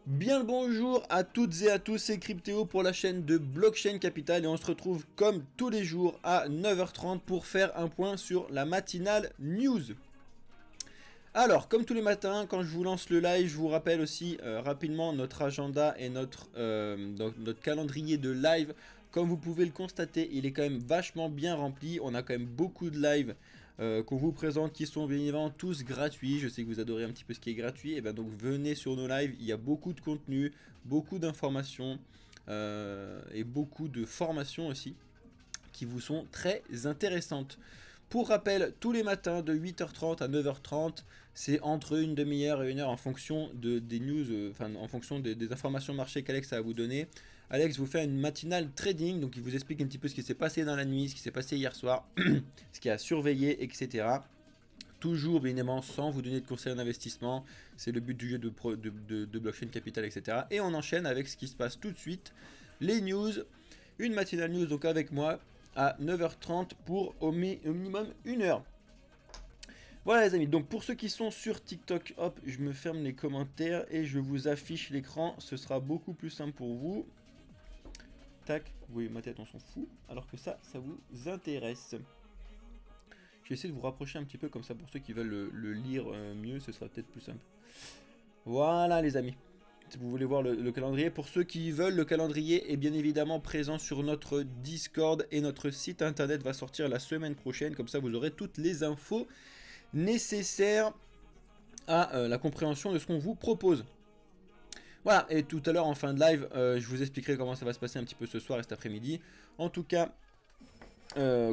Bien le bonjour à toutes et à tous, c'est Cryptéo pour la chaîne de Blockchain Capital et on se retrouve comme tous les jours à 9h30 pour faire un point sur la matinale news. Alors, comme tous les matins, quand je vous lance le live, je vous rappelle aussi rapidement notre agenda et notre calendrier de live. Comme vous pouvez le constater, il est quand même vachement bien rempli. On a quand même beaucoup de lives qu'on vous présente qui sont bien évidemment tous gratuits. Je sais que vous adorez un petit peu ce qui est gratuit. Et bien donc venez sur nos lives, il y a beaucoup de contenu, beaucoup d'informations et beaucoup de formations aussi qui vous sont très intéressantes. Pour rappel, tous les matins de 8h30 à 9h30, c'est entre une demi-heure et une heure en fonction des news, en fonction des informations marché qu'Alex a à vous donner. Alex vous fait une matinale trading, donc il vous explique un petit peu ce qui s'est passé dans la nuit, ce qui s'est passé hier soir, ce qui a surveillé, etc. Toujours bien évidemment sans vous donner de conseils d'investissement, c'est le but du jeu de Blockchain Capital, etc. Et on enchaîne avec ce qui se passe tout de suite, les news, une matinale news donc avec moi, à 9h30 pour au minimum 1 heure. Voilà les amis, donc pour ceux qui sont sur TikTok, hop, je me ferme les commentaires et je vous affiche l'écran, ce sera beaucoup plus simple pour vous. Tac, vous voyez ma tête, on s'en fout, alors que ça vous intéresse. Je vais essayer de vous rapprocher un petit peu comme ça pour ceux qui veulent le lire mieux, ce sera peut-être plus simple. Voilà les amis. Si vous voulez voir le calendrier, pour ceux qui veulent, le calendrier est bien évidemment présent sur notre Discord et notre site internet va sortir la semaine prochaine. Comme ça, vous aurez toutes les infos nécessaires à la compréhension de ce qu'on vous propose. Voilà, et tout à l'heure en fin de live, je vous expliquerai comment ça va se passer un petit peu ce soir et cet après-midi. En tout cas,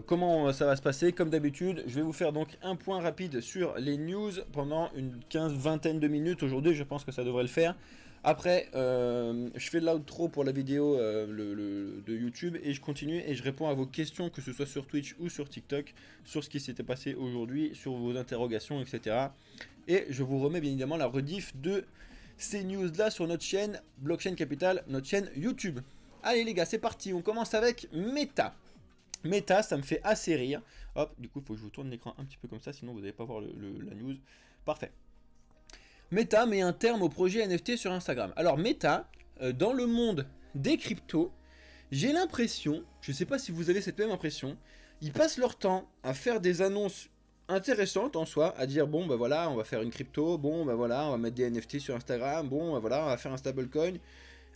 comment ça va se passer? Comme d'habitude, je vais vous faire donc un point rapide sur les news pendant une vingtaine de minutes. Aujourd'hui, je pense que ça devrait le faire. Après, je fais de l'outro pour la vidéo de YouTube et je continue et je réponds à vos questions, que ce soit sur Twitch ou sur TikTok, sur ce qui s'était passé aujourd'hui, sur vos interrogations, etc. Et je vous remets bien évidemment la rediff de ces news-là sur notre chaîne Blockchain Capital, notre chaîne YouTube. Allez les gars, c'est parti, on commence avec Meta. Meta, ça me fait assez rire. Hop, du coup, il faut que je vous tourne l'écran un petit peu comme ça, sinon vous n'allez pas voir la news. Parfait. Meta met un terme au projet NFT sur Instagram. Alors Meta, dans le monde des cryptos, j'ai l'impression, je ne sais pas si vous avez cette même impression, ils passent leur temps à faire des annonces intéressantes en soi, à dire bon bah voilà, on va faire une crypto, bon bah voilà, on va mettre des NFT sur Instagram, bon bah voilà, on va faire un stablecoin.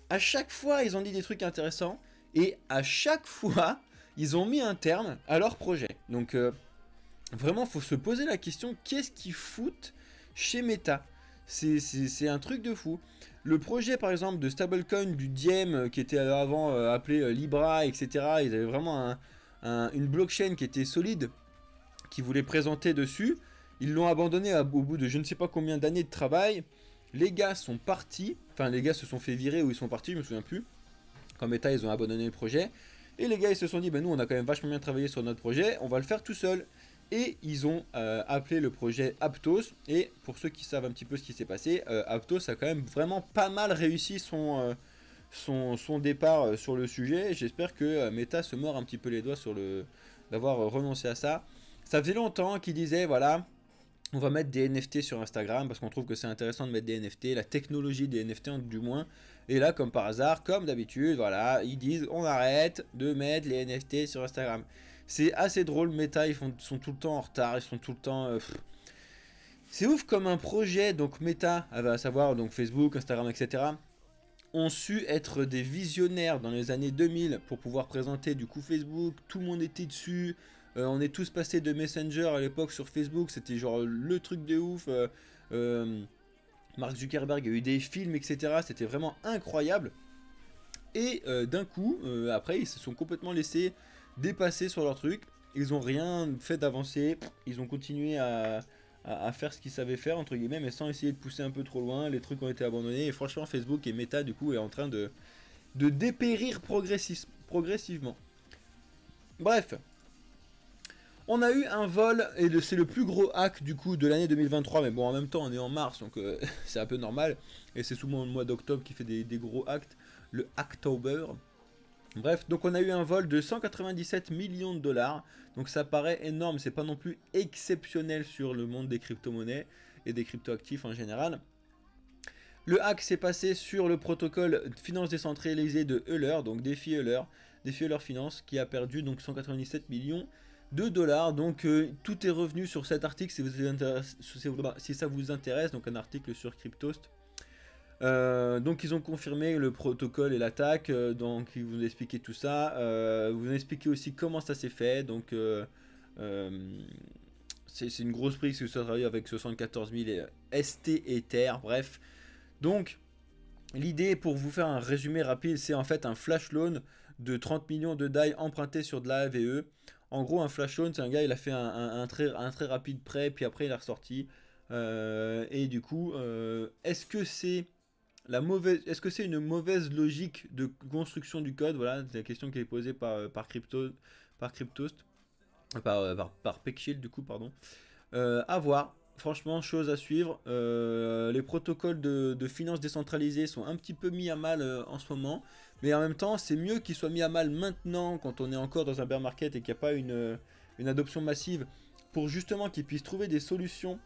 À chaque fois, ils ont dit des trucs intéressants, et à chaque fois, ils ont mis un terme à leur projet. Donc vraiment, il faut se poser la question, qu'est-ce qu'ils foutent chez Meta? C'est un truc de fou. Le projet par exemple de stablecoin du Diem qui était avant appelé Libra, etc. Ils avaient vraiment une blockchain qui était solide, qui voulait présenter dessus. Ils l'ont abandonné au bout de je ne sais pas combien d'années de travail. Les gars sont partis, enfin les gars se sont fait virer ou ils sont partis, je me souviens plus. Comme Meta, ils ont abandonné le projet. Et les gars, ils se sont dit, bah, nous, on a quand même vachement bien travaillé sur notre projet, on va le faire tout seul. Et ils ont appelé le projet Aptos. Et pour ceux qui savent un petit peu ce qui s'est passé, Aptos a quand même vraiment pas mal réussi son départ sur le sujet. J'espère que Meta se mord un petit peu les doigts sur d'avoir renoncé à ça. Ça faisait longtemps qu'ils disaient, voilà, on va mettre des NFT sur Instagram parce qu'on trouve que c'est intéressant de mettre des NFT, la technologie des NFT du moins. Et là, comme par hasard, comme d'habitude, voilà, ils disent on arrête de mettre les NFT sur Instagram. C'est assez drôle, Meta, sont tout le temps en retard, ils sont tout le temps... C'est ouf comme un projet, donc Meta, à savoir donc Facebook, Instagram, etc., ont su être des visionnaires dans les années 2000 pour pouvoir présenter du coup Facebook, tout le monde était dessus, on est tous passés de Messenger à l'époque sur Facebook, c'était genre le truc de ouf, Mark Zuckerberg a eu des films, etc., c'était vraiment incroyable, et d'un coup, après ils se sont complètement laissés dépasser sur leur truc, ils ont rien fait d'avancer, ils ont continué à faire ce qu'ils savaient faire entre guillemets mais sans essayer de pousser un peu trop loin, les trucs ont été abandonnés et franchement Facebook et Meta du coup est en train de dépérir progressivement. Bref, on a eu un vol et c'est le plus gros hack du coup de l'année 2023 mais bon en même temps on est en mars donc c'est un peu normal et c'est souvent le mois d'octobre qui fait des gros actes, le Hacktober. Bref, donc on a eu un vol de 197 millions de dollars, donc ça paraît énorme, c'est pas non plus exceptionnel sur le monde des crypto-monnaies et des crypto-actifs en général. Le hack s'est passé sur le protocole finance décentralisée de Euler, donc Défi Euler Finance, qui a perdu donc 197 millions de dollars. Donc tout est revenu sur cet article si ça vous intéresse, donc un article sur Cryptost. Donc ils ont confirmé le protocole et l'attaque, donc ils vous expliquent tout ça, vous expliquez aussi comment ça s'est fait, donc c'est une grosse prise que ça travaille avec 74 000 ST Ether, bref. Donc l'idée, pour vous faire un résumé rapide, c'est en fait un flash loan de 30 millions de DAI emprunté sur de la AVE. En gros, un flash loan, c'est un gars, il a fait un très rapide prêt, puis après il a ressorti. Et du coup, est-ce que c'est une mauvaise logique de construction du code? Voilà, c'est la question qui est posée par Cryptost, par PeckShield du coup, pardon. À voir. Franchement, chose à suivre. Les protocoles de finance décentralisée sont un petit peu mis à mal en ce moment. Mais en même temps, c'est mieux qu'ils soient mis à mal maintenant, quand on est encore dans un bear market et qu'il n'y a pas une adoption massive, pour justement qu'ils puissent trouver des solutions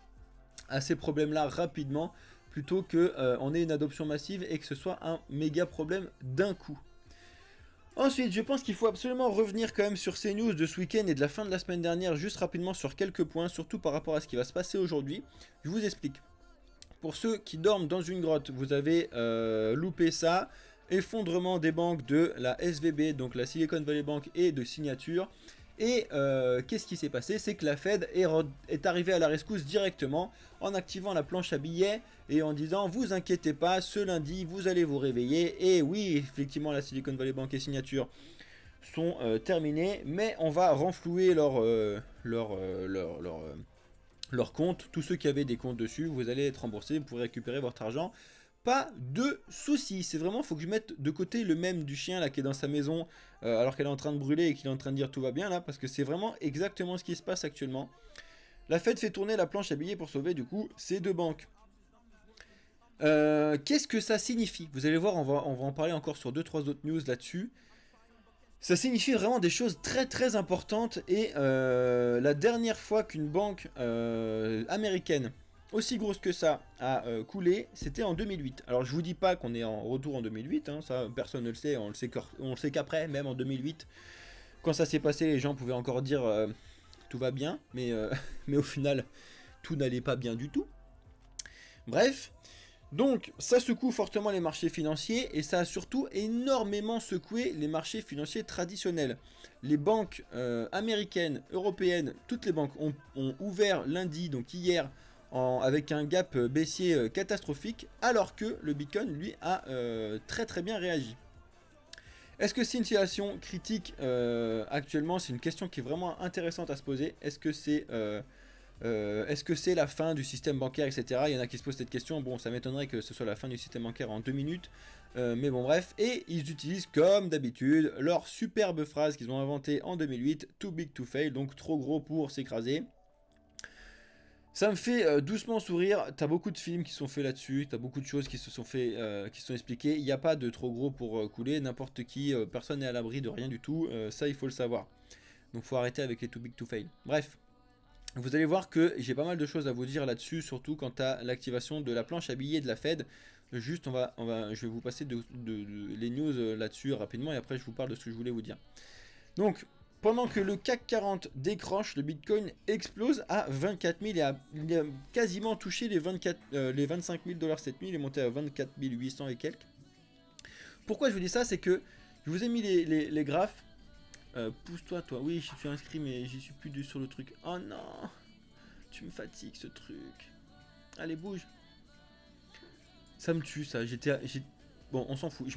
à ces problèmes-là rapidement, plutôt que on ait une adoption massive et que ce soit un méga problème d'un coup. Ensuite, je pense qu'il faut absolument revenir quand même sur ces news de ce week-end et de la fin de la semaine dernière, juste rapidement sur quelques points, surtout par rapport à ce qui va se passer aujourd'hui. Je vous explique. Pour ceux qui dorment dans une grotte, vous avez loupé ça. Effondrement des banques de la SVB, donc la Silicon Valley Bank, et de Signature. Et qu'est-ce qui s'est passé? C'est que la Fed est arrivée à la rescousse directement en activant la planche à billets et en disant: vous inquiétez pas, ce lundi vous allez vous réveiller. Et oui, effectivement, la Silicon Valley Bank et Signature sont terminés, mais on va renflouer leur compte. Tous ceux qui avaient des comptes dessus, vous allez être remboursés, vous pourrez récupérer votre argent. Pas de soucis, c'est vraiment, faut que je mette de côté le mème du chien là qui est dans sa maison alors qu'elle est en train de brûler et qu'il est en train de dire tout va bien là, parce que c'est vraiment exactement ce qui se passe actuellement. La Fed fait tourner la planche à billets pour sauver du coup ces deux banques. Qu'est-ce que ça signifie? Vous allez voir, on va en parler encore sur 2-3 autres news là-dessus. Ça signifie vraiment des choses très importantes et la dernière fois qu'une banque américaine aussi grosse que ça a coulé, c'était en 2008. Alors je vous dis pas qu'on est en retour en 2008, hein, ça personne ne le sait, on le sait qu'après, même en 2008, quand ça s'est passé, les gens pouvaient encore dire tout va bien, mais au final, tout n'allait pas bien du tout. Bref, donc ça secoue fortement les marchés financiers et ça a surtout énormément secoué les marchés financiers traditionnels. Les banques américaines, européennes, toutes les banques ont ouvert lundi, donc hier, avec un gap baissier catastrophique, alors que le Bitcoin lui a très bien réagi. Est-ce que c'est une situation critique actuellement? C'est une question qui est vraiment intéressante à se poser. Est-ce que c'est la fin du système bancaire, etc. Il y en a qui se posent cette question. Bon, ça m'étonnerait que ce soit la fin du système bancaire en 2 minutes. Mais bon, bref. Et ils utilisent, comme d'habitude, leur superbe phrase qu'ils ont inventée en 2008. Too big to fail, donc trop gros pour s'écraser. Ça me fait doucement sourire. T'as beaucoup de films qui sont faits là-dessus. T'as beaucoup de choses qui se sont fait, qui sont expliquées. Il n'y a pas de trop gros pour couler. N'importe qui, personne n'est à l'abri de rien du tout. Ça, il faut le savoir. Donc, faut arrêter avec les too big to fail. Bref. Vous allez voir que j'ai pas mal de choses à vous dire là-dessus, surtout quant à l'activation de la planche à billets de la Fed. Juste, je vais vous passer les news là-dessus rapidement et après je vous parle de ce que je voulais vous dire. Donc, pendant que le CAC 40 décroche, le Bitcoin explose à 24 000 et il a quasiment touché les 25 000 $ cette nuit. Il est monté à 24 800 et quelques. Pourquoi je vous dis ça? C'est que je vous ai mis les graphes. Pousse-toi, toi. Oui, je suis inscrit, mais j'y suis plus sur le truc. Oh non, tu me fatigues ce truc. Allez, bouge. Ça me tue, ça. Bon, on s'en fout.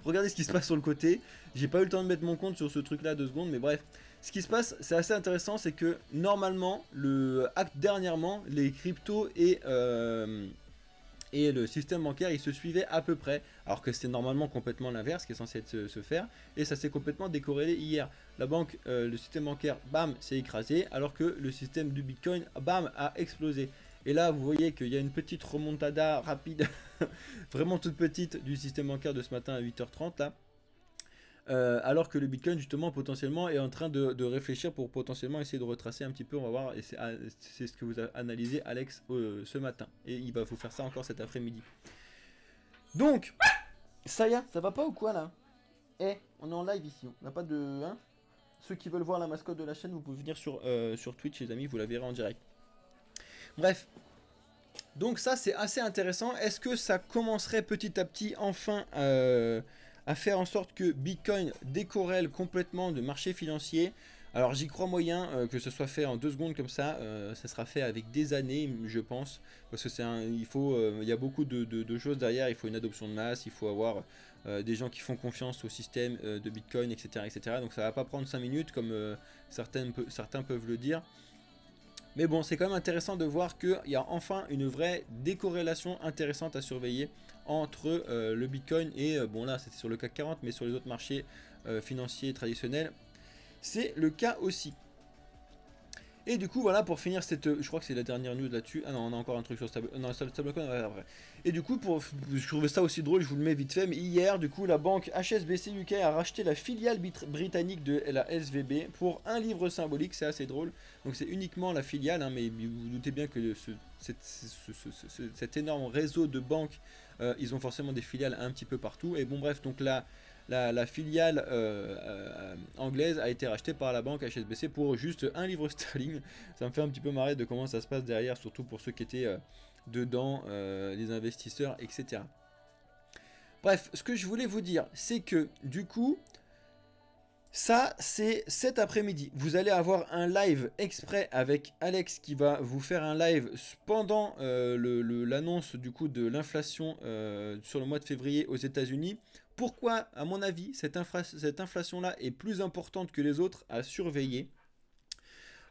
Regardez ce qui se passe sur le côté. J'ai pas eu le temps de mettre mon compte sur ce truc-là 2 secondes, mais bref. Ce qui se passe, c'est assez intéressant, c'est que normalement, dernièrement, les cryptos et le système bancaire, ils se suivaient à peu près, alors que c'est normalement complètement l'inverse qui est censé se faire, et ça s'est complètement décorrélé hier. La banque, le système bancaire, bam, s'est écrasé, alors que le système du Bitcoin, bam, a explosé. Et là, vous voyez qu'il y a une petite remontada rapide, vraiment toute petite, du système bancaire de ce matin à 8h30 là. alors que le Bitcoin justement potentiellement est en train de réfléchir pour potentiellement essayer de retracer un petit peu, on va voir, et c'est ce que vous a analysé Alex ce matin, et il va vous faire ça encore cet après-midi. Donc, ça y est, ça va pas ou quoi là? Eh, on est en live ici, on n'a pas de... Hein, ceux qui veulent voir la mascotte de la chaîne, vous pouvez venir sur Twitch les amis, vous la verrez en direct. Bref, donc ça c'est assez intéressant. Est-ce que ça commencerait petit à petit enfin à faire en sorte que Bitcoin décorrèle complètement de marché financier? Alors j'y crois moyen que ce soit fait en 2 secondes comme ça sera fait avec des années je pense, parce que il y a beaucoup de choses derrière, il faut une adoption de masse, il faut avoir des gens qui font confiance au système de Bitcoin, etc., etc. Donc ça va pas prendre 5 minutes comme certains peuvent le dire. Mais bon, c'est quand même intéressant de voir qu'il y a enfin une vraie décorrélation intéressante à surveiller entre le Bitcoin et, bon là c'était sur le CAC 40, mais sur les autres marchés financiers traditionnels, c'est le cas aussi. Et du coup, voilà, pour finir cette... Je crois que c'est la dernière news là-dessus. Ah non, on a encore un truc sur stablecoin. Non, stablecoin, ouais, après. Et du coup, je trouvais ça aussi drôle, je vous le mets vite fait. Mais hier, du coup, la banque HSBC UK a racheté la filiale britannique de la SVB pour un livre symbolique. C'est assez drôle. Donc c'est uniquement la filiale, hein, mais vous vous doutez bien que cet énorme réseau de banques, ils ont forcément des filiales un petit peu partout. Et bon, bref, donc là... La filiale anglaise a été rachetée par la banque HSBC pour juste un livre sterling. Ça me fait un petit peu marrer de comment ça se passe derrière, surtout pour ceux qui étaient dedans, les investisseurs, etc. Bref, ce que je voulais vous dire, c'est que du coup, ça c'est cet après-midi. Vous allez avoir un live exprès avec Alex qui va vous faire un live pendant l'annonce du coup de l'inflation sur le mois de février aux États-Unis. Pourquoi, à mon avis, cette inflation-là est plus importante que les autres à surveiller?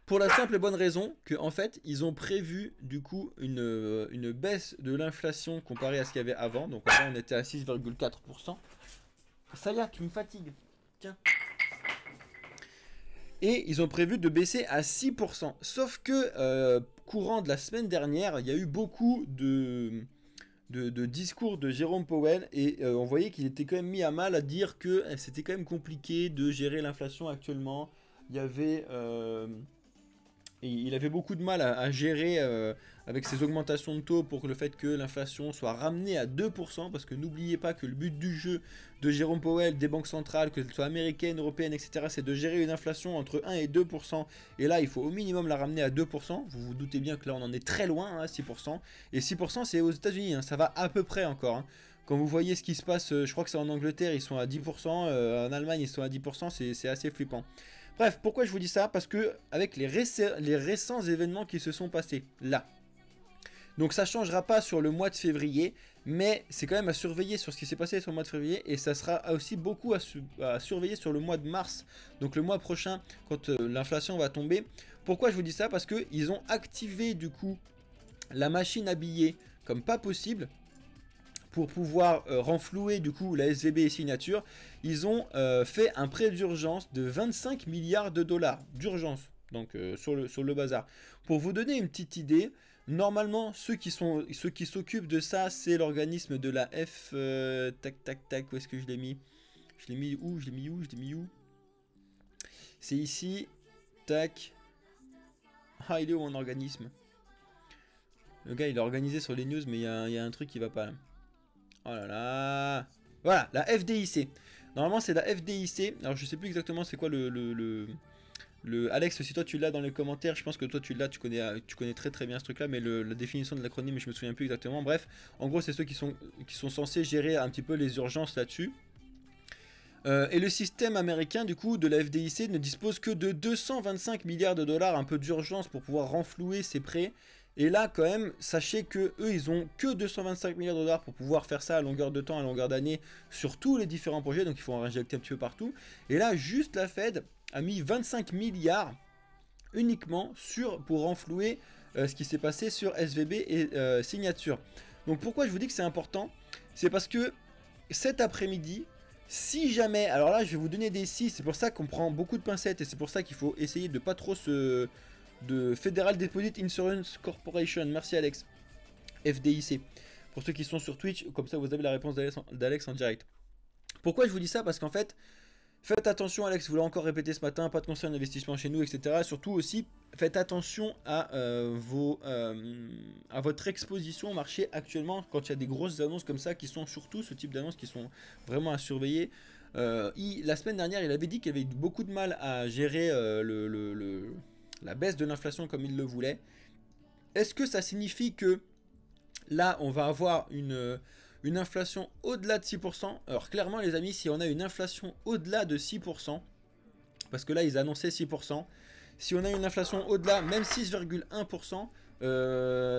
Pour la simple et bonne raison que, en fait, ils ont prévu, du coup, une baisse de l'inflation comparée à ce qu'il y avait avant. Donc, avant, on était à 6,4%. Ça y est, tu me fatigues. Tiens. Et ils ont prévu de baisser à 6%. Sauf que, courant de la semaine dernière, il y a eu beaucoup de discours de Jérôme Powell et on voyait qu'il était quand même mis à mal à dire que c'était quand même compliqué de gérer l'inflation actuellement. Il avait beaucoup de mal à gérer avec ces augmentations de taux pour le fait que l'inflation soit ramenée à 2%, parce que n'oubliez pas que le but du jeu de Jérôme Powell, des banques centrales, que ce soit américaines, européennes, etc., c'est de gérer une inflation entre 1 et 2%, et là il faut au minimum la ramener à 2%, vous vous doutez bien que là on en est très loin, hein, 6%, et 6% c'est aux États-Unis, hein, ça va à peu près encore, hein. Quand vous voyez ce qui se passe, je crois que c'est en Angleterre, ils sont à 10%, en Allemagne ils sont à 10%, c'est assez flippant. Bref, pourquoi je vous dis ça? Parce que avec les récents événements qui se sont passés là, donc ça ne changera pas sur le mois de février, mais c'est quand même à surveiller sur ce qui s'est passé sur le mois de février, et ça sera aussi beaucoup à surveiller sur le mois de mars, donc le mois prochain, quand l'inflation va tomber. Pourquoi je vous dis ça? Parce qu'ils ont activé du coup la machine à billets comme pas possible, pour pouvoir renflouer du coup la SVB et signature. Ils ont fait un prêt d'urgence de 25 milliards de dollars d'urgence, donc sur le bazar. Pour vous donner une petite idée, normalement ceux qui s'occupent de ça, c'est l'organisme de la F... tac tac tac, où est-ce que je l'ai mis? Je l'ai mis où? C'est ici. Tac. Ah, il est où mon organisme? Le gars il est organisé sur les news, mais il y a un truc qui va pas là. Oh là là. Voilà, la FDIC. Normalement, c'est la FDIC. Alors, je sais plus exactement c'est quoi Alex, si toi tu l'as dans les commentaires, je pense que toi tu l'as, tu connais très très bien ce truc-là, mais la définition de l'acronyme, je me souviens plus exactement. Bref, en gros, c'est ceux qui sont censés gérer un petit peu les urgences là-dessus. Et le système américain, du coup, de la FDIC ne dispose que de 225 milliards de dollars, un peu d'urgence pour pouvoir renflouer ses prêts. Et là, quand même, sachez que eux, ils ont que 225 milliards de dollars pour pouvoir faire ça à longueur de temps, à longueur d'année, sur tous les différents projets. Donc, il faut en injecter un petit peu partout. Et là, juste la Fed a mis 25 milliards uniquement pour renflouer ce qui s'est passé sur SVB et Signature. Donc, pourquoi je vous dis que c'est important? C'est parce que cet après-midi, si jamais, alors là, je vais vous donner des si, c'est pour ça qu'on prend beaucoup de pincettes et c'est pour ça qu'il faut essayer de pas trop de Federal Deposit Insurance Corporation, merci Alex, FDIC, pour ceux qui sont sur Twitch, comme ça vous avez la réponse d'Alex en direct. Pourquoi je vous dis ça? Parce qu'en fait, Faites attention, Alex, vous l'avez encore répété ce matin, pas de conseil d'investissement chez nous, etc. Surtout aussi, faites attention à, à votre exposition au marché actuellement quand il y a des grosses annonces comme ça, qui sont surtout ce type d'annonces qui sont vraiment à surveiller. La semaine dernière, il avait dit qu'il avait eu beaucoup de mal à gérer la baisse de l'inflation comme il le voulait. Est-ce que ça signifie que là, on va avoir une inflation au-delà de 6%? Alors clairement les amis, si on a une inflation au-delà de 6%, parce que là ils annonçaient 6%, si on a une inflation au-delà, même 6,1%,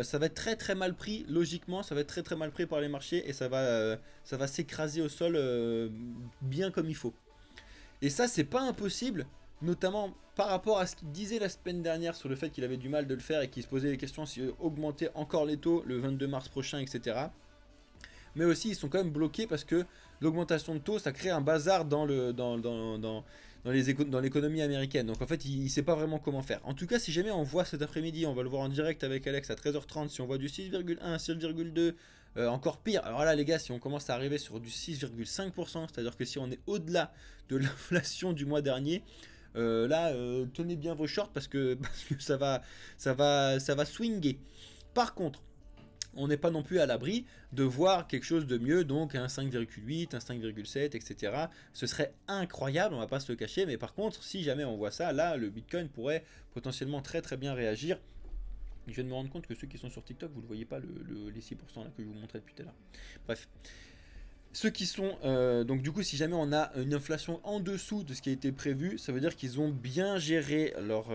ça va être très très mal pris, logiquement, ça va être très très mal pris par les marchés et ça va s'écraser au sol bien comme il faut. Et ça, c'est pas impossible, notamment par rapport à ce qu'il disait la semaine dernière sur le fait qu'il avait du mal de le faire et qu'il se posait des questions si augmenter encore les taux le 22 mars prochain, etc. Mais aussi, ils sont quand même bloqués parce que l'augmentation de taux, ça crée un bazar dans l'économie américaine. Donc en fait, il ne sait pas vraiment comment faire. En tout cas, si jamais on voit cet après-midi, on va le voir en direct avec Alex à 13h30, si on voit du 6,1, 6,2, encore pire. Alors là, les gars, si on commence à arriver sur du 6,5%, c'est-à-dire que si on est au-delà de l'inflation du mois dernier, là, tenez bien vos shorts parce que ça va swinguer. Par contre, on n'est pas non plus à l'abri de voir quelque chose de mieux, donc un 5,8, un 5,7, etc. Ce serait incroyable, on va pas se le cacher, mais par contre, si jamais on voit ça, là, le Bitcoin pourrait potentiellement très très bien réagir. Je viens de me rendre compte que ceux qui sont sur TikTok, vous ne le voyez pas, les 6% là que je vous montrais depuis tout à l'heure. Bref. Ceux qui sont, donc du coup, si jamais on a une inflation en dessous de ce qui a été prévu, ça veut dire qu'ils ont bien géré leurs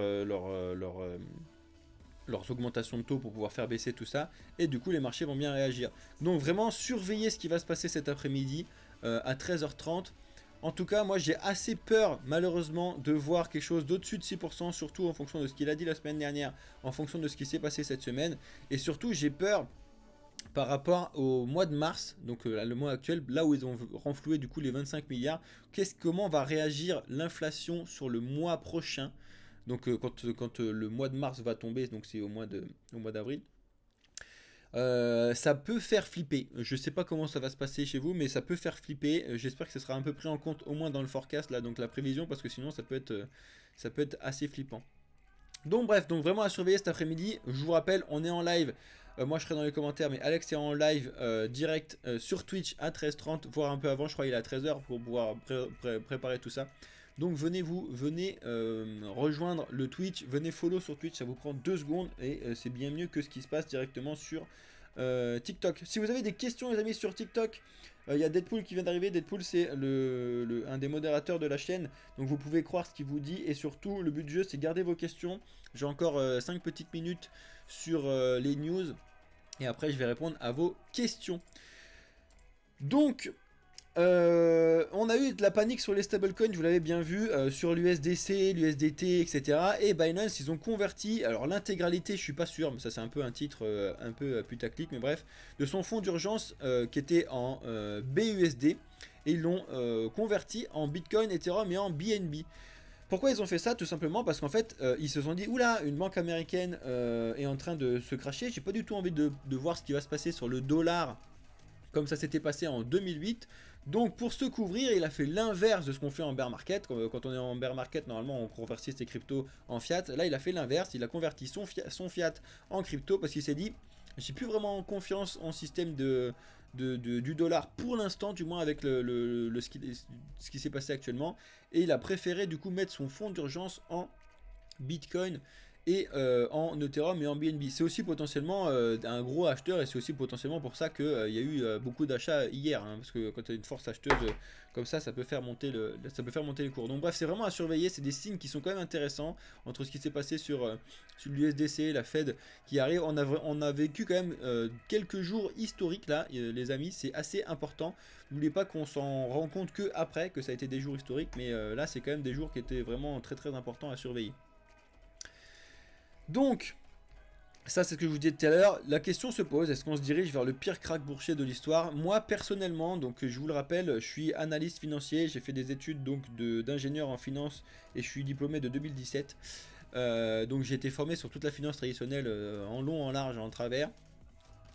augmentations de taux pour pouvoir faire baisser tout ça, et du coup les marchés vont bien réagir. Donc vraiment surveillez ce qui va se passer cet après-midi à 13h30. En tout cas, moi j'ai assez peur malheureusement de voir quelque chose d'au-dessus de 6%, surtout en fonction de ce qu'il a dit la semaine dernière, en fonction de ce qui s'est passé cette semaine, et surtout j'ai peur par rapport au mois de mars, donc le mois actuel, là où ils ont renfloué du coup les 25 milliards, comment va réagir l'inflation sur le mois prochain. Donc quand le mois de mars va tomber, donc c'est au mois d'avril, ça peut faire flipper. Je sais pas comment ça va se passer chez vous, mais ça peut faire flipper. J'espère que ce sera un peu pris en compte, au moins dans le forecast, là, donc la prévision, parce que sinon ça peut être assez flippant. Donc bref, donc vraiment à surveiller cet après-midi. Je vous rappelle, on est en live. Moi je serai dans les commentaires, mais Alex est en live direct sur Twitch à 13h30, voire un peu avant, je crois qu'il est à 13h pour pouvoir préparer tout ça. Donc venez rejoindre le Twitch, venez follow sur Twitch, ça vous prend 2 secondes et c'est bien mieux que ce qui se passe directement sur TikTok. Si vous avez des questions les amis sur TikTok, il y a Deadpool qui vient d'arriver. Deadpool c'est un des modérateurs de la chaîne, donc vous pouvez croire ce qu'il vous dit, et surtout le but du jeu c'est garder vos questions. J'ai encore 5 petites minutes sur les news et après je vais répondre à vos questions. Donc on a eu de la panique sur les stablecoins, vous l'avez bien vu, sur l'USDC, l'USDT, etc. Et Binance, ils ont converti, alors l'intégralité, je suis pas sûr, mais ça c'est un peu un titre un peu putaclic, mais bref, de son fonds d'urgence qui était en BUSD, et ils l'ont converti en Bitcoin, Ethereum et en BNB. Pourquoi ils ont fait ça? Tout simplement parce qu'en fait, ils se sont dit, oula, une banque américaine est en train de se crasher, j'ai pas du tout envie de voir ce qui va se passer sur le dollar, comme ça s'était passé en 2008. Donc pour se couvrir, il a fait l'inverse de ce qu'on fait en bear market. Quand on est en bear market, normalement on convertit ses cryptos en fiat. Là il a fait l'inverse, il a converti son fiat en crypto parce qu'il s'est dit, j'ai plus vraiment confiance en système du dollar pour l'instant, du moins avec ce qui s'est passé actuellement. Et il a préféré du coup mettre son fonds d'urgence en Bitcoin et en Ethereum et en BNB. C'est aussi potentiellement un gros acheteur, et c'est aussi potentiellement pour ça qu'il y a eu beaucoup d'achats hier, hein, parce que quand tu as une force acheteuse comme ça peut faire monter les cours. Donc bref, c'est vraiment à surveiller, c'est des signes qui sont quand même intéressants entre ce qui s'est passé sur l'USDC, la Fed qui arrive. On a vécu quand même quelques jours historiques là, les amis, c'est assez important. N'oubliez pas qu'on s'en rend compte que après, que ça a été des jours historiques, mais là c'est quand même des jours qui étaient vraiment très très importants à surveiller. Donc, ça c'est ce que je vous disais tout à l'heure, la question se pose, est-ce qu'on se dirige vers le pire crack boursier de l'histoire? Moi personnellement, donc je vous le rappelle, je suis analyste financier, j'ai fait des études donc d'ingénieur en finance et je suis diplômé de 2017. Donc j'ai été formé sur toute la finance traditionnelle en long, en large, en travers.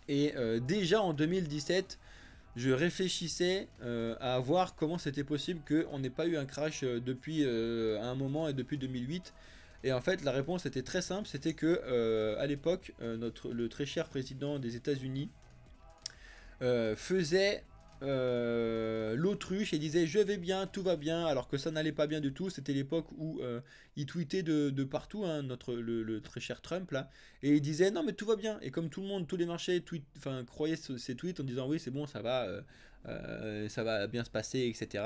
Et déjà en 2017, je réfléchissais à voir comment c'était possible qu'on n'ait pas eu un crash depuis un moment et depuis 2008. Et en fait, la réponse était très simple, c'était que à l'époque, le très cher président des États-Unis faisait l'autruche et disait je vais bien, tout va bien, alors que ça n'allait pas bien du tout. C'était l'époque où il tweetait de partout, hein, le très cher Trump là, et il disait non mais tout va bien. Et comme tout le monde, tous les marchés croyaient ces tweets en disant oui c'est bon, ça va bien se passer, etc.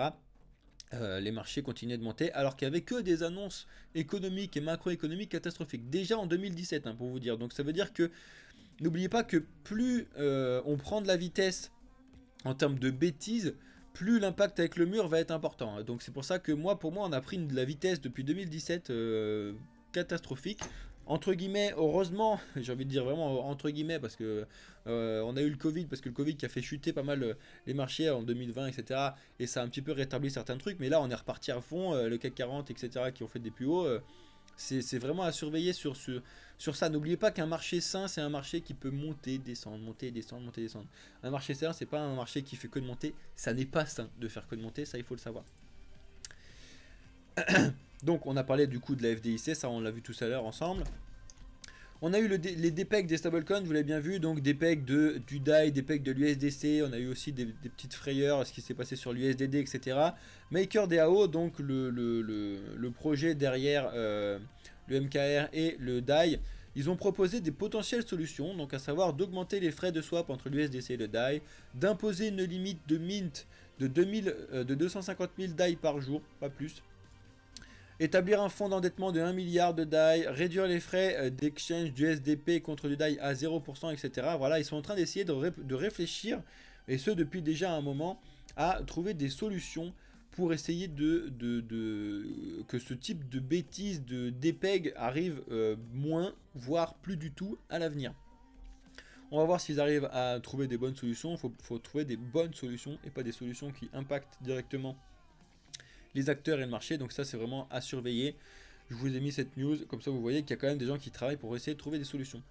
Les marchés continuaient de monter alors qu'il n'y avait que des annonces économiques et macroéconomiques catastrophiques déjà en 2017, hein, pour vous dire. Donc ça veut dire que n'oubliez pas que plus on prend de la vitesse en termes de bêtises, plus l'impact avec le mur va être important. Donc c'est pour ça que pour moi, on a pris de la vitesse depuis 2017 catastrophique. Entre guillemets, heureusement, j'ai envie de dire vraiment entre guillemets, parce que on a eu le Covid, parce que le Covid qui a fait chuter pas mal les marchés en 2020, etc. Et ça a un petit peu rétabli certains trucs, mais là on est reparti à fond, le CAC 40, etc. qui ont fait des plus hauts. C'est vraiment à surveiller sur ça. N'oubliez pas qu'un marché sain, c'est un marché qui peut monter, descendre, monter, descendre, monter, descendre. Un marché sain, c'est pas un marché qui fait que de monter. Ça n'est pas sain de faire que de monter, ça il faut le savoir. Donc on a parlé du coup de la FDIC, ça on l'a vu tout à l'heure ensemble. On a eu les DPEG des stablecoins, vous l'avez bien vu, donc DPEG du DAI, DPEG de l'USDC, on a eu aussi des petites frayeurs, ce qui s'est passé sur l'USDD, etc. MakerDAO, donc le projet derrière le MKR et le DAI, ils ont proposé des potentielles solutions, donc à savoir d'augmenter les frais de swap entre l'USDC et le DAI, d'imposer une limite de mint de 250 000 DAI par jour, pas plus. Établir un fonds d'endettement de 1 milliard de DAI, réduire les frais d'exchange du SDP contre du DAI à 0%, etc. Voilà, ils sont en train d'essayer de réfléchir, et ce depuis déjà un moment, à trouver des solutions pour essayer que ce type de bêtises de DPEG arrive moins, voire plus du tout à l'avenir. On va voir s'ils arrivent à trouver des bonnes solutions. Il faut trouver des bonnes solutions et pas des solutions qui impactent directement les acteurs et le marché, donc ça c'est vraiment à surveiller. Je vous ai mis cette news, comme ça vous voyez qu'il y a quand même des gens qui travaillent pour essayer de trouver des solutions.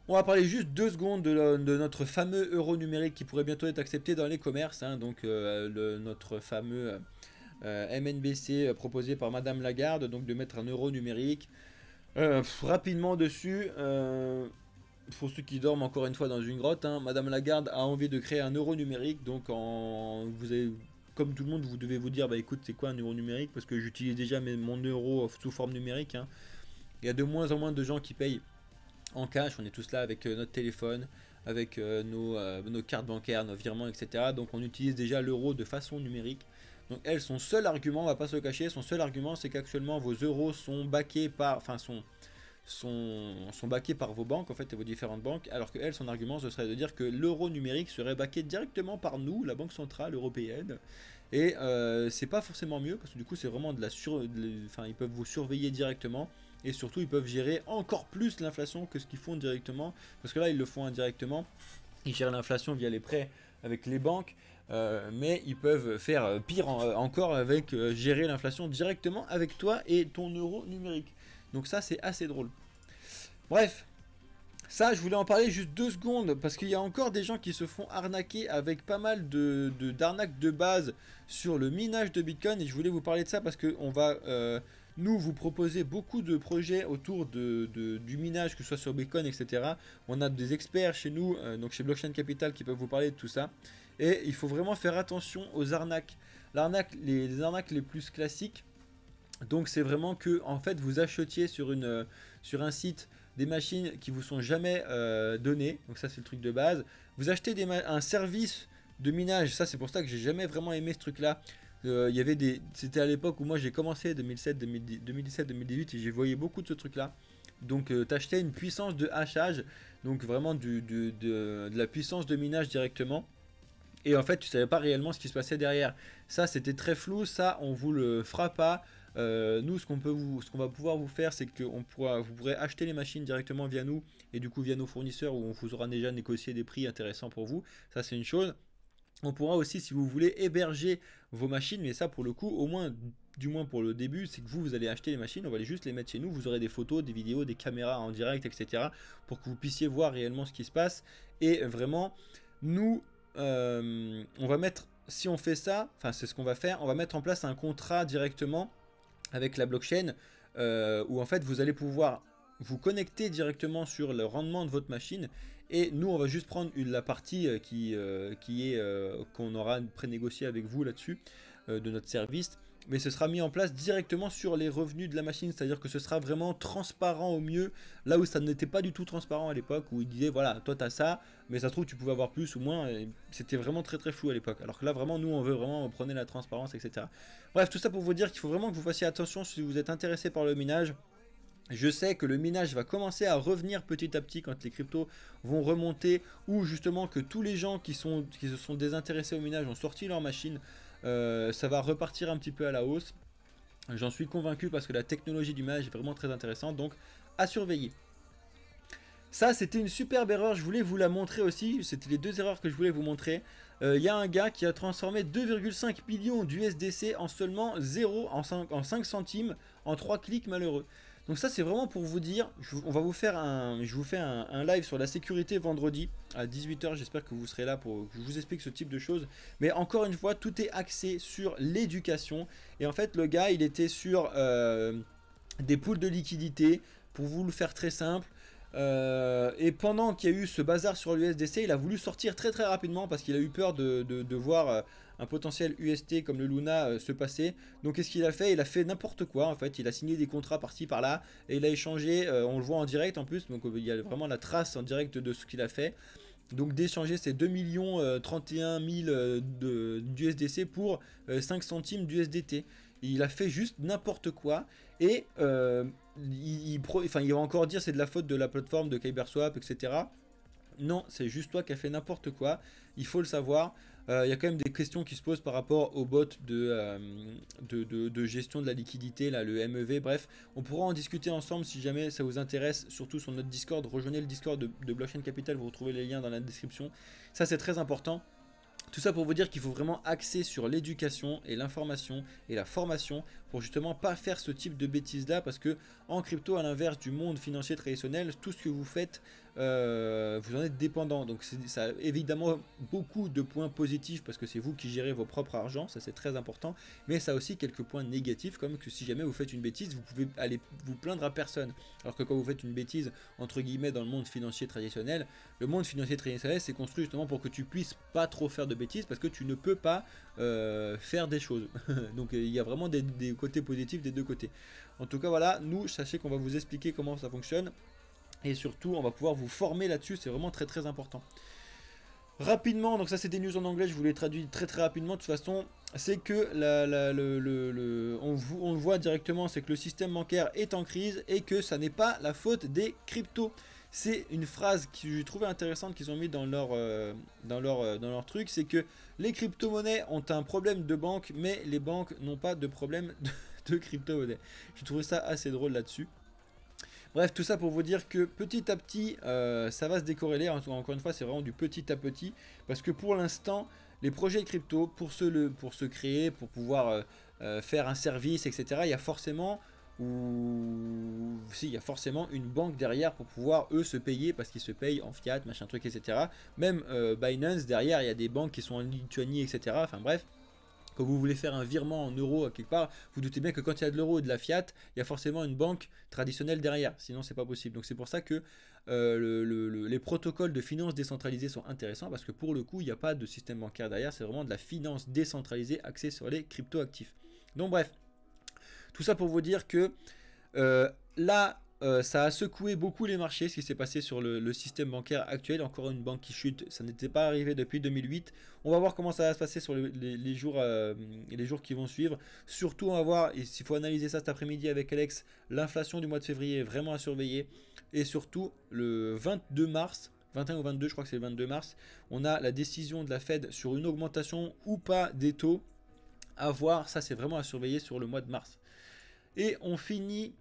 On va parler juste 2 secondes de notre fameux euro numérique qui pourrait bientôt être accepté dans les commerces, hein, donc notre fameux MNBC proposé par Madame Lagarde, donc de mettre un euro numérique. Rapidement dessus, pour ceux qui dorment encore une fois dans une grotte, hein, Madame Lagarde a envie de créer un euro numérique, donc vous avez... Comme tout le monde, vous devez vous dire, bah écoute, c'est quoi un euro numérique? Parce que j'utilise déjà mon euro sous forme numérique. Hein. Il y a de moins en moins de gens qui payent en cash. On est tous là avec notre téléphone, avec nos cartes bancaires, nos virements, etc. Donc on utilise déjà l'euro de façon numérique. Donc elle, son seul argument, on va pas se le cacher, son seul argument, c'est qu'actuellement vos euros sont backés par, sont backés par vos banques en fait et vos différentes banques, alors que elle, son argument ce serait de dire que l'euro numérique serait backé directement par nous, la Banque Centrale Européenne, et c'est pas forcément mieux parce que du coup c'est vraiment ils peuvent vous surveiller directement et surtout ils peuvent gérer encore plus l'inflation que ce qu'ils font directement, parce que là ils le font indirectement, ils gèrent l'inflation via les prêts avec les banques, mais ils peuvent faire pire encore avec gérer l'inflation directement avec toi et ton euro numérique. Donc ça c'est assez drôle. Bref, ça je voulais en parler juste 2 secondes parce qu'il y a encore des gens qui se font arnaquer avec pas mal d'arnaques de base sur le minage de Bitcoin, et je voulais vous parler de ça parce qu'on va nous vous proposer beaucoup de projets autour du minage, que ce soit sur Bitcoin, etc. On a des experts chez nous, donc chez Blockchain Capital, qui peuvent vous parler de tout ça, et il faut vraiment faire attention aux arnaques. Les arnaques les plus classiques, donc c'est vraiment que en fait vous achetiez sur un site des machines qui vous sont jamais données, donc ça c'est le truc de base. Vous achetez un service de minage, ça c'est pour ça que j'ai jamais vraiment aimé ce truc là. C'était à l'époque où moi j'ai commencé 2017-2018 et j'ai voyé beaucoup de ce truc là. Donc t'achetais une puissance de hachage, donc vraiment de la puissance de minage directement. Et en fait tu savais pas réellement ce qui se passait derrière. Ça c'était très flou, ça on vous le fera pas. Nous, ce qu'on va pouvoir vous faire, c'est que vous pourrez acheter les machines directement via nous et du coup via nos fournisseurs où on vous aura déjà négocié des prix intéressants pour vous. Ça, c'est une chose. On pourra aussi, si vous voulez, héberger vos machines, mais ça, pour le coup, du moins pour le début, c'est que vous allez acheter les machines, on va juste les mettre chez nous. Vous aurez des photos, des vidéos, des caméras en direct, etc. pour que vous puissiez voir réellement ce qui se passe. Et vraiment, nous, on va mettre, si on fait ça, enfin c'est ce qu'on va faire, on va mettre en place un contrat directement avec la blockchain où en fait vous allez pouvoir vous connecter directement sur le rendement de votre machine et nous on va juste prendre la partie qu'on aura prénégocié avec vous là-dessus de notre service, mais ce sera mis en place directement sur les revenus de la machine, c'est à dire que ce sera vraiment transparent au mieux, là où ça n'était pas du tout transparent à l'époque, où il disait voilà toi t'as ça, mais ça se trouve tu pouvais avoir plus ou moins, c'était vraiment très très flou à l'époque, alors que là vraiment nous on veut vraiment prôner la transparence, etc. Bref, tout ça pour vous dire qu'il faut vraiment que vous fassiez attention si vous êtes intéressé par le minage. Je sais que le minage va commencer à revenir petit à petit quand les cryptos vont remonter, ou justement que tous les gens qui se sont désintéressés au minage ont sorti leur machine, ça va repartir un petit peu à la hausse. J'en suis convaincu parce que la technologie du minage est vraiment très intéressante, donc à surveiller. Ça c'était une superbe erreur, je voulais vous la montrer aussi, c'était les deux erreurs que je voulais vous montrer. Il y a un gars qui a transformé 2,5 millions d'USDC en seulement 5 centimes en 3 clics malheureux. Donc ça c'est vraiment pour vous dire, je vous fais un live sur la sécurité vendredi à 18 h, j'espère que vous serez là pour que je vous explique ce type de choses. Mais encore une fois, tout est axé sur l'éducation. Et en fait le gars il était sur des pools de liquidité, pour vous le faire très simple. Et pendant qu'il y a eu ce bazar sur l'USDC, il a voulu sortir très très rapidement parce qu'il a eu peur de voir un potentiel UST comme le Luna se passer. Donc qu'est-ce qu'il a fait? Il a fait n'importe quoi en fait, il a signé des contrats par-ci par-là et il a échangé, on le voit en direct en plus, donc il y a vraiment la trace en direct de ce qu'il a fait. Donc d'échanger ces 2 31 000 d'USDC pour 5 centimes d'USDT. Il a fait juste n'importe quoi et il va encore dire c'est de la faute de la plateforme de KyberSwap, etc. Non, c'est juste toi qui as fait n'importe quoi, il faut le savoir. Il y a quand même des questions qui se posent par rapport au bot de gestion de la liquidité, là, le MEV. Bref, on pourra en discuter ensemble si jamais ça vous intéresse, surtout sur notre Discord. Rejoignez le Discord de Blockchain Capital, vous retrouvez les liens dans la description. Ça, c'est très important. Tout ça pour vous dire qu'il faut vraiment axer sur l'éducation et l'information et la formation pour justement pas faire ce type de bêtises là, parce que en crypto, à l'inverse du monde financier traditionnel, tout ce que vous faites, vous en êtes dépendant. Donc ça a évidemment beaucoup de points positifs parce que c'est vous qui gérez vos propres argent, ça c'est très important, mais ça a aussi quelques points négatifs comme que si jamais vous faites une bêtise, vous pouvez aller vous plaindre à personne. Alors que quand vous faites une bêtise entre guillemets dans le monde financier traditionnel, le monde financier traditionnel c'est construit justement pour que tu puisses pas trop faire de bêtises parce que tu ne peux pas faire des choses. Donc il y a vraiment des côtés positifs des deux côtés. En tout cas voilà, nous sachez qu'on va vous expliquer comment ça fonctionne et surtout on va pouvoir vous former là-dessus, c'est vraiment très très important. Rapidement, donc ça c'est des news en anglais, je vous les traduis très très rapidement. De toute façon, c'est que on le voit directement, c'est que le système bancaire est en crise et que ça n'est pas la faute des cryptos. C'est une phrase que j'ai trouvé intéressante qu'ils ont mis dans leur truc, c'est que les crypto-monnaies ont un problème de banque, mais les banques n'ont pas de problème de crypto-monnaies. J'ai trouvé ça assez drôle là-dessus. Bref, tout ça pour vous dire que petit à petit, ça va se décorréler. Encore une fois, c'est vraiment du petit à petit. Parce que pour l'instant, les projets de crypto, pour se créer, pour pouvoir faire un service, etc., il y a forcément... il y a forcément une banque derrière pour pouvoir eux se payer parce qu'ils se payent en fiat, machin truc, etc. Même Binance derrière, il y a des banques qui sont en Lituanie, etc. Enfin bref. Quand vous voulez faire un virement en euros à quelque part, vous doutez bien que quand il y a de l'euro et de la fiat, il y a forcément une banque traditionnelle derrière, sinon c'est pas possible. Donc c'est pour ça que les protocoles de finance décentralisée sont intéressants parce que pour le coup, il n'y a pas de système bancaire derrière, c'est vraiment de la finance décentralisée axée sur les crypto-actifs. Donc bref, tout ça pour vous dire que là, ça a secoué beaucoup les marchés, ce qui s'est passé sur le système bancaire actuel. Encore une banque qui chute, ça n'était pas arrivé depuis 2008. On va voir comment ça va se passer sur les jours qui vont suivre. Surtout, on va voir, et s'il faut analyser ça cet après-midi avec Alex, l'inflation du mois de février est vraiment à surveiller. Et surtout, le 22 mars, 21 ou 22, je crois que c'est le 22 mars, on a la décision de la Fed sur une augmentation ou pas des taux. À voir, ça c'est vraiment à surveiller sur le mois de mars. Et on finit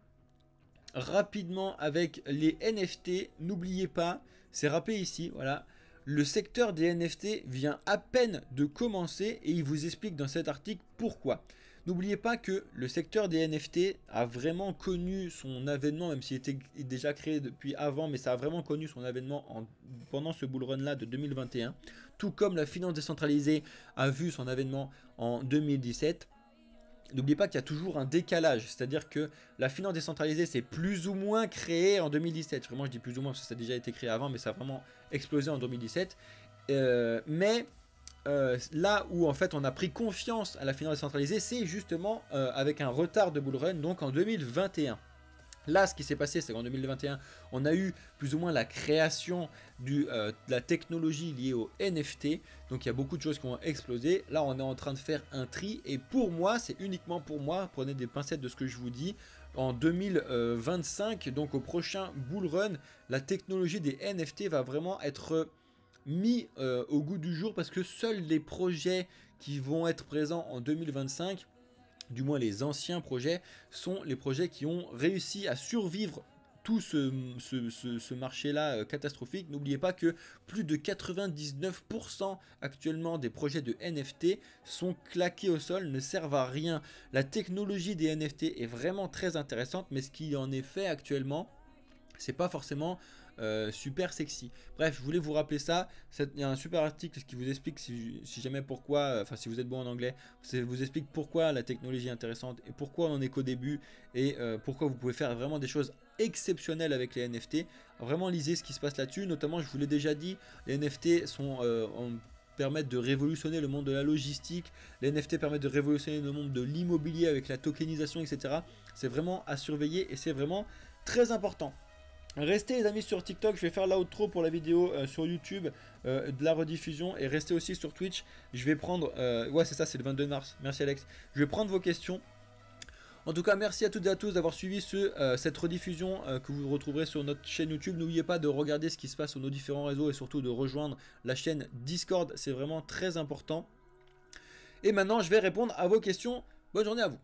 rapidement avec les NFT. N'oubliez pas, c'est rappelé ici, voilà. Le secteur des NFT vient à peine de commencer et il vous explique dans cet article pourquoi. N'oubliez pas que le secteur des NFT a vraiment connu son avènement, même s'il était déjà créé depuis avant, mais ça a vraiment connu son avènement pendant ce bull run là de 2021, tout comme la finance décentralisée a vu son avènement en 2017. N'oubliez pas qu'il y a toujours un décalage, c'est-à-dire que la finance décentralisée c'est plus ou moins créé en 2017. Vraiment je dis plus ou moins parce que ça a déjà été créé avant, mais ça a vraiment explosé en 2017. Là où en fait on a pris confiance à la finance décentralisée, c'est justement avec un retard de bull run, donc en 2021. Là, ce qui s'est passé, c'est qu'en 2021, on a eu plus ou moins la création de la technologie liée au NFT. Donc, il y a beaucoup de choses qui ont explosé. Là, on est en train de faire un tri. Et pour moi, c'est uniquement pour moi, prenez des pincettes de ce que je vous dis. En 2025, donc au prochain bull run, la technologie des NFT va vraiment être mis au goût du jour parce que seuls les projets qui vont être présents en 2025, du moins les anciens projets, sont les projets qui ont réussi à survivre tout ce marché-là catastrophique. N'oubliez pas que plus de 99% actuellement des projets de NFT sont claqués au sol, ne servent à rien. La technologie des NFT est vraiment très intéressante, mais ce qui en est fait actuellement, c'est pas forcément super sexy. Bref, je voulais vous rappeler ça. Il y a un super article qui vous explique si jamais pourquoi, enfin si vous êtes bon en anglais, ça vous explique pourquoi la technologie est intéressante et pourquoi on est qu'au début et pourquoi vous pouvez faire vraiment des choses exceptionnelles avec les NFT. Vraiment lisez ce qui se passe là-dessus. Notamment, je vous l'ai déjà dit, les NFT permettent de révolutionner le monde de la logistique. Les NFT permettent de révolutionner le monde de l'immobilier avec la tokenisation, etc. C'est vraiment à surveiller et c'est vraiment très important. Restez les amis sur TikTok, je vais faire l'outro pour la vidéo sur YouTube de la rediffusion et restez aussi sur Twitch. Je vais prendre, ouais c'est ça, c'est le 22 mars, merci Alex. Je vais prendre vos questions. En tout cas, merci à toutes et à tous d'avoir suivi cette rediffusion que vous retrouverez sur notre chaîne YouTube. N'oubliez pas de regarder ce qui se passe sur nos différents réseaux et surtout de rejoindre la chaîne Discord, c'est vraiment très important. Et maintenant, je vais répondre à vos questions. Bonne journée à vous.